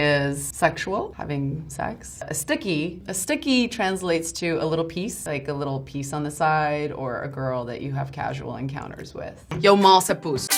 is sexual, having sex. A sticky translates to a little piece, like a little piece on the side, or a girl that you have casual encounters with. Yo malse poes.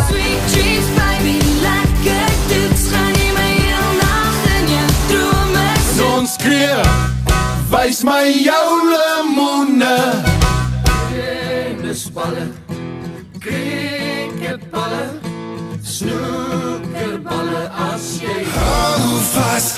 Sweet dreams, baby, lekker toets. Ga nie my heel nacht in jou drome sit. Ons skree, wys my jou lemoene. Tennisballe, cricketballe, snoekerballe as jy hou vas.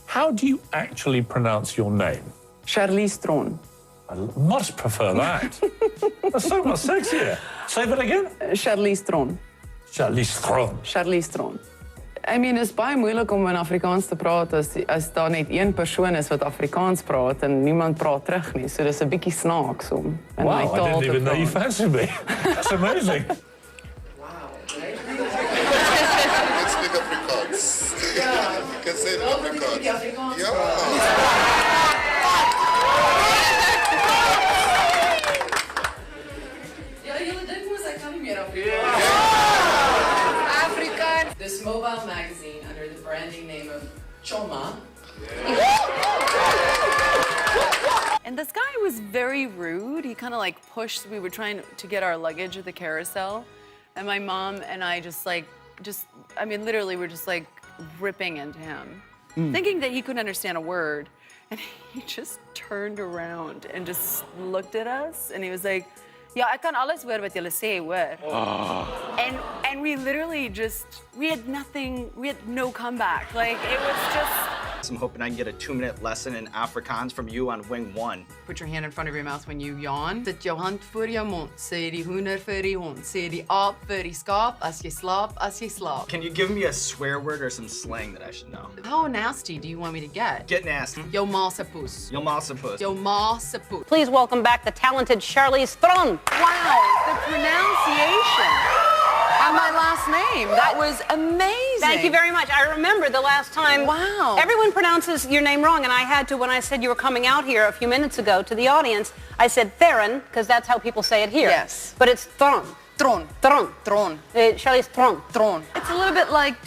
How do you actually pronounce your name? Charlize Theron. I must prefer that. That's so much sexier. Say that again. Charlize Theron. Charlize Theron. Charlize Theron. I mean, is baie moeilik om in Afrikaans te praat as daar net een persoon is wat Afrikaans praat en niemand praat terug nie. So dis 'n bietjie snaaks om in my Wow, I taal didn't te even know you praat. fancied me. That's amazing. Let's speak Afrikaans. You can say it in Afrikaans. Yeah. Ja, julle dink mos ek kan nie meer Afrikaans. This mobile magazine under the branding name of Choma. And this guy was very rude. He kind of like pushed, we were trying to get our luggage at the carousel. And my mom and I I mean, literally we're just like ripping into him, thinking that he couldn't understand a word. And he just turned around and just looked at us and he was like, ja, ek kan alles hoor wat julle sê, hoor. And we literally we had no comeback. Like, it was just... I'm hoping I can get a 2-minute lesson in Afrikaans from you on wing 1. Put your hand in front of your mouth when you yawn. Sit jou hand voor jou mond. Sê die hoender vir die hond. Sê die aap vir die skaap. As jy slaap. Can you give me a swear word or some slang that I should know? How nasty do you want me to get? Get nasty. Yo malse poes. Yo malse poes. Yo malse poes. Please welcome back the talented Charlize Theron. Wow, the pronunciation on my last name. That was amazing. Thank you very much. I remember the last time. Wow. Everyone pronounces your name wrong, and I had to, when I said you were coming out here a few minutes ago to the audience, I said Theron, because that's how people say it here. Yes. But it's Theron. Tron. Theron. Tron. Charlize Theron. Tron. It's a little bit like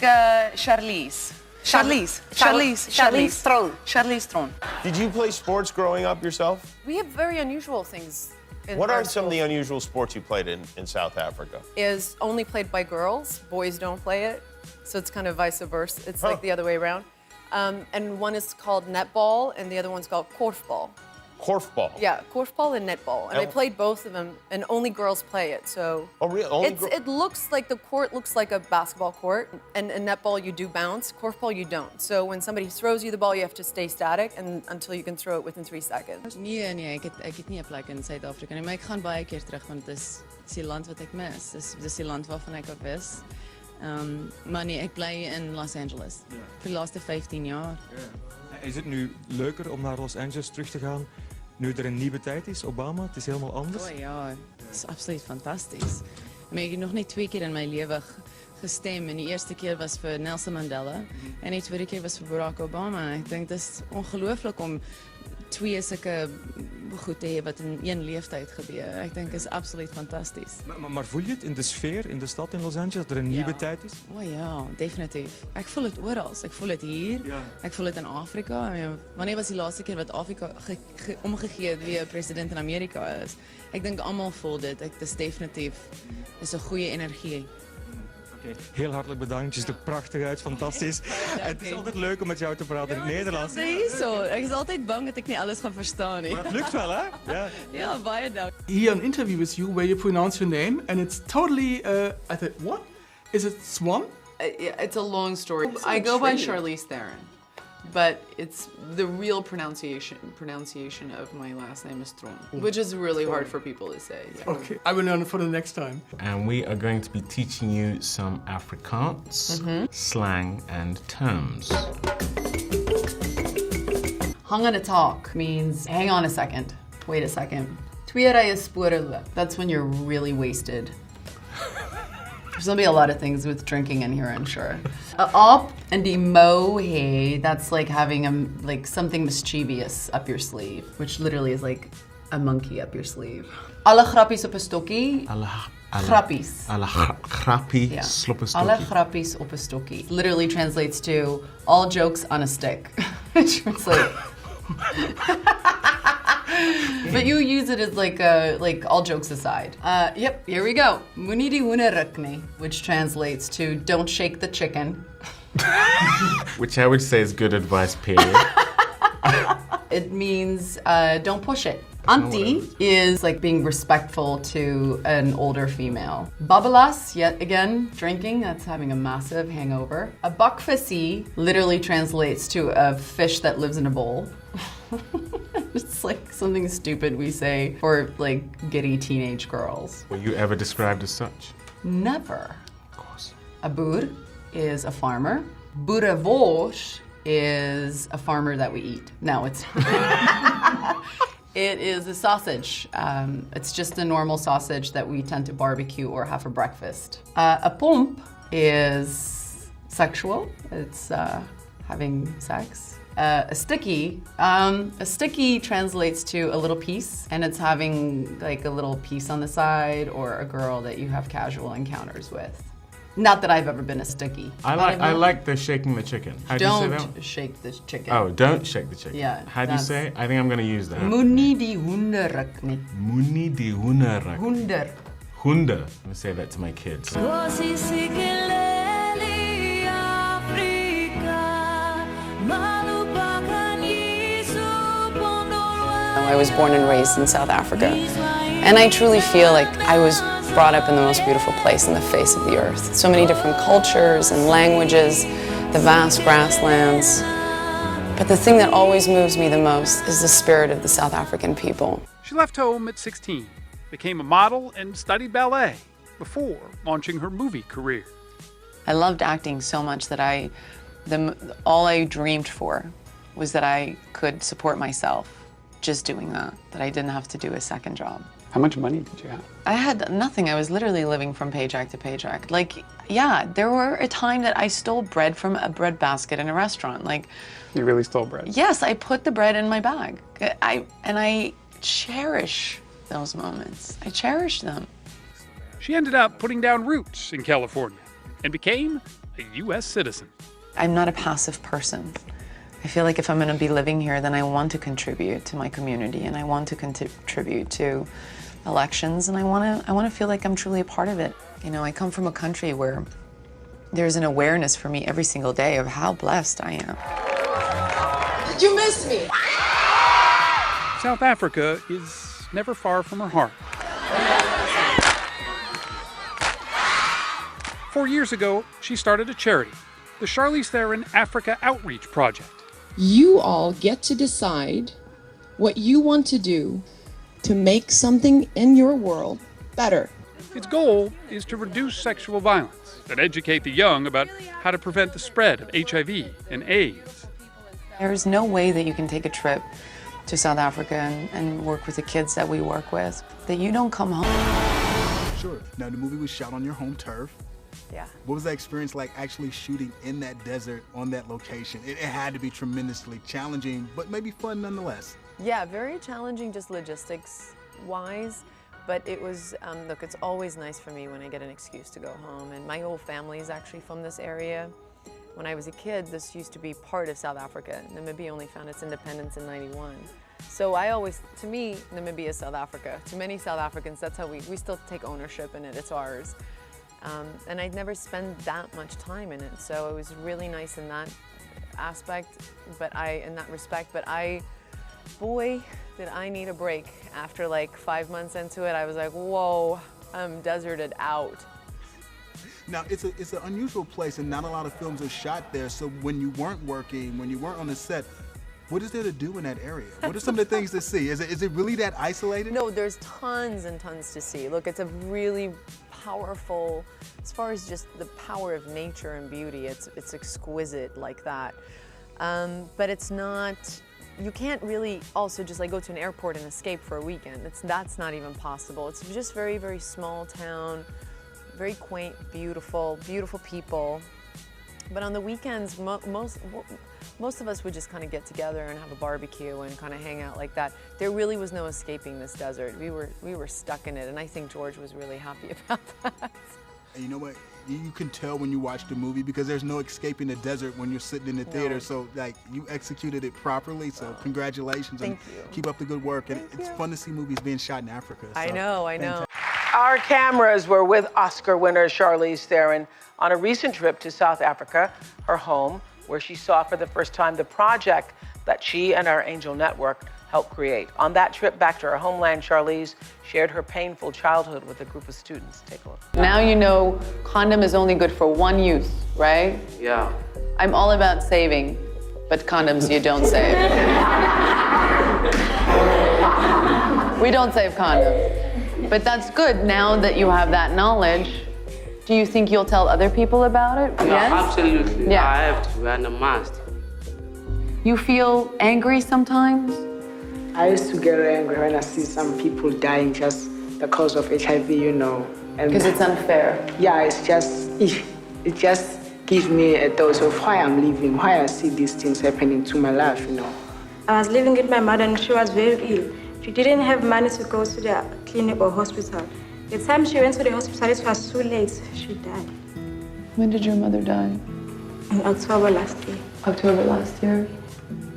Charlize. Charlize Theron. Charlize Theron. Did you play sports growing up yourself? We have very unusual things. What are some of the unusual sports you played in South Africa? Is only played by girls. Boys don't play it. So it's kind of vice versa. It's like the other way around. And one is called netball and the other one's called korfball. Korfball? Yeah, korfball and netball. And I played both of them and only girls play it. So oh, really? it looks like the court looks like a basketball court. And in netball you do bounce. Korfball you don't. So when somebody throws you the ball you have to stay static and until you can throw it within 3 seconds. Nee, ek het nie 'n plek in Suid-Afrika nie, maar ek gaan baie keer terug want dit is die land wat ek mis. Dis die land waarvan ek op is. Maar nee, ek bly in Los Angeles vir die laaste 15 jaar. Is het nu leuker om naar Los Angeles terug te gaan nu er een nieuwe tijd is, Obama? Het is helemaal anders. Oh ja, het is absoluut fantastisch. Maar ik heb nog niet 2 keer in mijn leven gestem. En de eerste keer was voor Nelson Mandela en de tweede keer was voor Barack Obama. Ik denk dat is ongelooflijk om 2 sulke goed te hê wat in 1 leeftijd gebeur. Ek dink is absoluut fantastisch. Maar voel je het in de sfeer, in de stad in Los Angeles, dat er een nieuwe tijd is? Oh ja, definitief. Ek voel het oral. Ek voel het hier. Ja. Ek voel het in Afrika. Wanneer was die laaste keer wat Afrika omgegee het wie 'n president in Amerika is? Ek dink almal voel dit. Dit is definitief. Dis 'n goeie energie. Heel hartelijk bedankt. Je ziet er prachtig uit, fantastisch. Het is altijd leuk om met jou te praten in het Nederlands. Zo. Ik is altijd bang dat ik niet alles ga verstaan. Maar het lukt wel, hè? Ja. Ja, baie dank. Here an interview with you where you pronounce your name and it's totally, I thought, what? Is it Swan? Yeah, it's a long story. I go by Charlize Theron, but it's the real pronunciation of my last name is Theron, which is really hard for people to say. Yeah. Okay, I will learn it for the next time. And we are going to be teaching you some Afrikaans, slang and terms. Hang on a talk means hang on a second. Wait a second. Twee rye spore loop. That's when you're really wasted. There's gonna be a lot of things with drinking in here, I'm sure. Op and die mohe, that's like having like something mischievous up your sleeve, which literally is like a monkey up your sleeve. Alle grappies op 'n stokkie. Grappies. Alle grappie Yeah. sloppe Alle stokkie. grappies op 'n stokkie. Literally translates to all jokes on a stick. Which is like... But you use it as like all jokes aside. Yep, here we go. Moenie die hoender ruk nie, which translates to don't shake the chicken. Which I would say is good advice, period. It means don't push it. Auntie is like being respectful to an older female. Babalas, yet again, drinking, that's having a massive hangover. A bakvisie literally translates to a fish that lives in a bowl. It's like something stupid we say for like giddy teenage girls. Were you ever described as such? Never. Of course. A boer is a farmer. Boerewosh is a farmer that we eat. No, it's It is a sausage. It's just a normal sausage that we tend to barbecue or have for breakfast. A pomp is sexual. It's having sex. A sticky translates to a little piece, and it's having like a little piece on the side or a girl that you have casual encounters with. Not that I've ever been a sticky. I like the shaking the chicken. How do you say that? Don't shake the chicken. Oh, don't shake the chicken. Yeah. How do you say it? I think I'm going to use that. Moenie die hoender ruk nie. Moenie die hoender ruk. Hoender. Hoender. I'm going to say that to my kids. I was born and raised in South Africa, and I truly feel like I was brought up in the most beautiful place on the face of the earth. So many different cultures and languages, the vast grasslands. But the thing that always moves me the most is the spirit of the South African people. She left home at 16, became a model, and studied ballet before launching her movie career. I loved acting so much that all I dreamed for was that I could support myself just doing that I didn't have to do a second job. How much money did you have? I had nothing. I was literally living from paycheck to paycheck. Like, yeah, there were a time that I stole bread from a bread basket in a restaurant. Like, you really stole bread? Yes, I put the bread in my bag. I cherish those moments. I cherish them. She ended up putting down roots in California and became a U.S. citizen. I'm not a passive person. I feel like if I'm going to be living here, then I want to contribute to my community, and I want to contribute to elections, and I want to feel like I'm truly a part of it. You know, I come from a country where there's an awareness for me every single day of how blessed I am. Did you miss me? South Africa is never far from her heart. 4 years ago, she started a charity, the Charlize Theron Africa Outreach Project. You all get to decide what you want to do to make something in your world better. Its goal is to reduce sexual violence and educate the young about how to prevent the spread of HIV and AIDS. There's no way that you can take a trip to South Africa and work with the kids that we work with, that you don't come home. Sure. Now, the movie was shot on your home turf. Yeah. What was that experience like actually shooting in that desert on that location? It had to be tremendously challenging, but maybe fun nonetheless. Yeah, very challenging just logistics-wise, but it was, look, it's always nice for me when I get an excuse to go home, and my whole family is actually from this area. When I was a kid, this used to be part of South Africa. Namibia only found its independence in '91. So to me, Namibia is South Africa. To many South Africans, that's how we still take ownership in it, it's ours. And I'd never spent that much time in it, so it was really nice in that aspect, in that respect, but boy, did I need a break. After like 5 months into it, I was like, whoa, I'm deserted out. Now, it's an unusual place, and not a lot of films are shot there, so when you weren't working, when you weren't on the set, what is there to do in that area? What are some of the things to see? Is it really that isolated? No, there's tons and tons to see. Look, it's a really powerful, as far as just the power of nature and beauty, it's exquisite like that. But it's not you can't really also just like go to an airport and escape for a weekend. That's not even possible. It's just very, very small town, very quaint, beautiful, beautiful people. But on the weekends, most of us would just kind of get together and have a barbecue and kind of hang out like that. There really was no escaping this desert. We were stuck in it, and I think George was really happy about that. And you know what? You can tell when you watch the movie because there's no escaping the desert when you're sitting in the theater. No. So like you executed it properly. So congratulations. Thank and you. Keep up the good work. And it's fun to see movies being shot in Africa. I So, know. fantastic. Our cameras were with Oscar winner Charlize Theron on a recent trip to South Africa, her home, where she saw for the first time the project that she and our Angel Network helped create. On that trip back to her homeland, Charlize shared her painful childhood with a group of students. Take a look. Now you know condom is only good for one use, right? Yeah. I'm all about saving, but condoms you don't save. We don't save condoms. But that's good now that you have that knowledge. Do you think you'll tell other people about it? No, Yes? absolutely. Yeah. I have to, and I must. You feel angry sometimes? I used to get angry when I see some people dying just because of HIV, you know. Because it's unfair. Yeah, it just gives me a dose of why I'm living, why I see these things happening to my life, you know. I was living with my mother and she was very ill. She didn't have money to go to the clinic or hospital. The time she went to the hospital, it was too late. She died. When did your mother die? In October last year. October last year?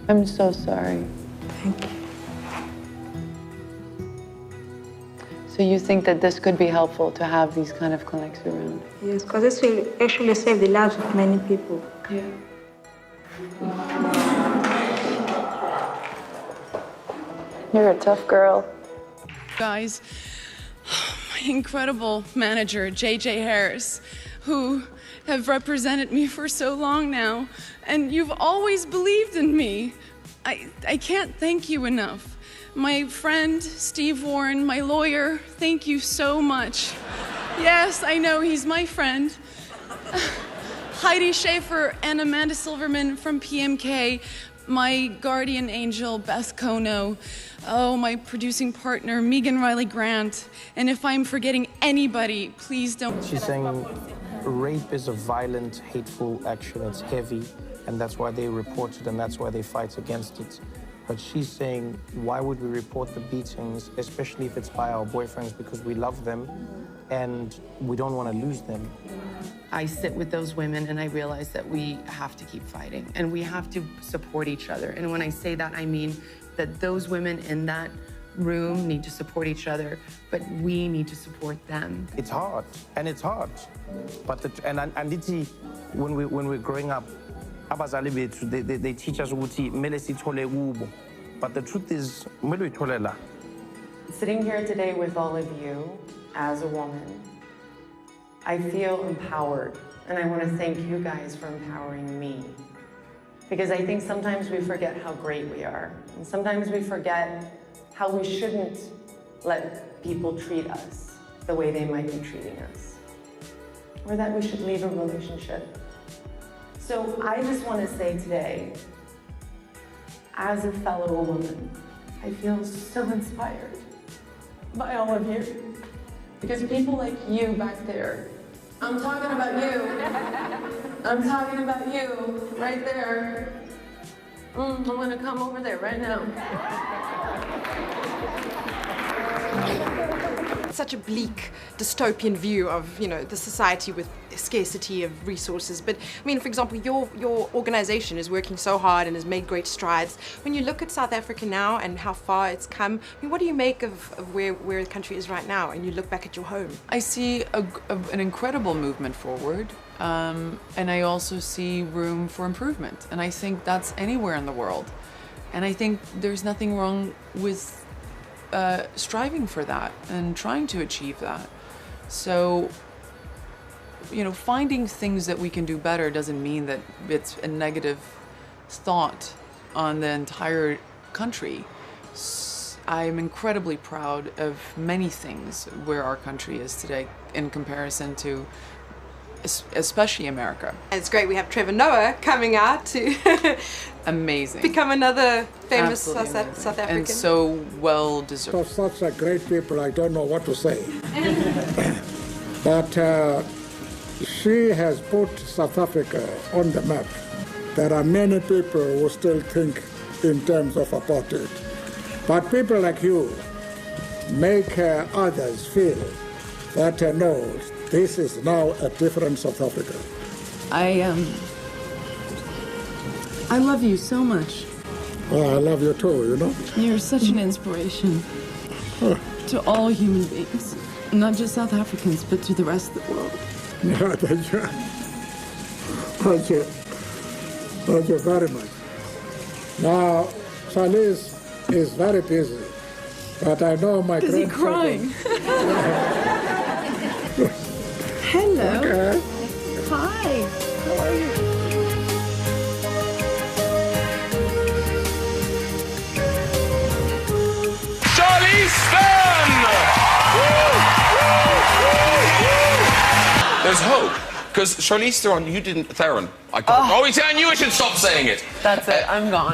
I'm so sorry. Thank you. So you think that this could be helpful to have these kind of clinics around? Yes, because this will actually save the lives of many people. Yeah. You're a tough girl. Guys, my incredible manager, JJ Harris, who have represented me for so long now, and you've always believed in me. I can't thank you enough. My friend, Steve Warren, my lawyer, thank you so much. Yes, I know, he's my friend. Heidi Schaefer and Amanda Silverman from PMK, my guardian angel, Beth Kono, oh, my producing partner, Megan Riley Grant, and if I'm forgetting anybody, please don't. She's saying rape is a violent, hateful action, it's heavy, and that's why they report it and that's why they fight against it. But she's saying, why would we report the beatings, especially if it's by our boyfriends, because we love them and we don't want to lose them. I sit with those women and I realize that we have to keep fighting and we have to support each other. And when I say that, I mean that those women in that room need to support each other, but we need to support them. It's hard, and it's hard. But when we're growing up, they teach us but the truth is, Sitting here today with all of you as a woman, I feel empowered, and I want to thank you guys for empowering me. Because I think sometimes we forget how great we are, and sometimes we forget how we shouldn't let people treat us the way they might be treating us, or that we should leave a relationship. So I just want to say today, as a fellow woman, I feel so inspired by all of you. Because people like you back there, I'm talking about you. I'm talking about you right there. I'm gonna come over there right now. Such a bleak, dystopian view of, you know, the society with scarcity of resources. But I mean, for example, your organization is working so hard and has made great strides. When you look at South Africa now and how far it's come, I mean, what do you make of where the country is right now? And you look back at your home. I see an incredible movement forward, and I also see room for improvement. And I think that's anywhere in the world. And I think there's nothing wrong with striving for that and trying to achieve that. So, you know, finding things that we can do better doesn't mean that it's a negative thought on the entire country. I'm incredibly proud of many things where our country is today in comparison to especially America. It's great we have Trevor Noah coming out to Amazing. become another famous Absolutely South African. And so well deserved. Of such a great people, I don't know what to say. But she has put South Africa on the map. There are many people who still think in terms of apartheid. But people like you make others feel that no, this is now a different South Africa. I love you so much. I love you too, you know. You're such an inspiration to all human beings, not just South Africans, but to the rest of the world. Yeah, thank you. Thank you. Thank you very much. Now, Charlize is very busy, but I know my Is he crying? Hello. Okay. Hi. How are you? Charlize Theron! There's hope. Because Charlize Theron, you didn't... Theron. I knew I should stop saying it. That's it. I'm gone.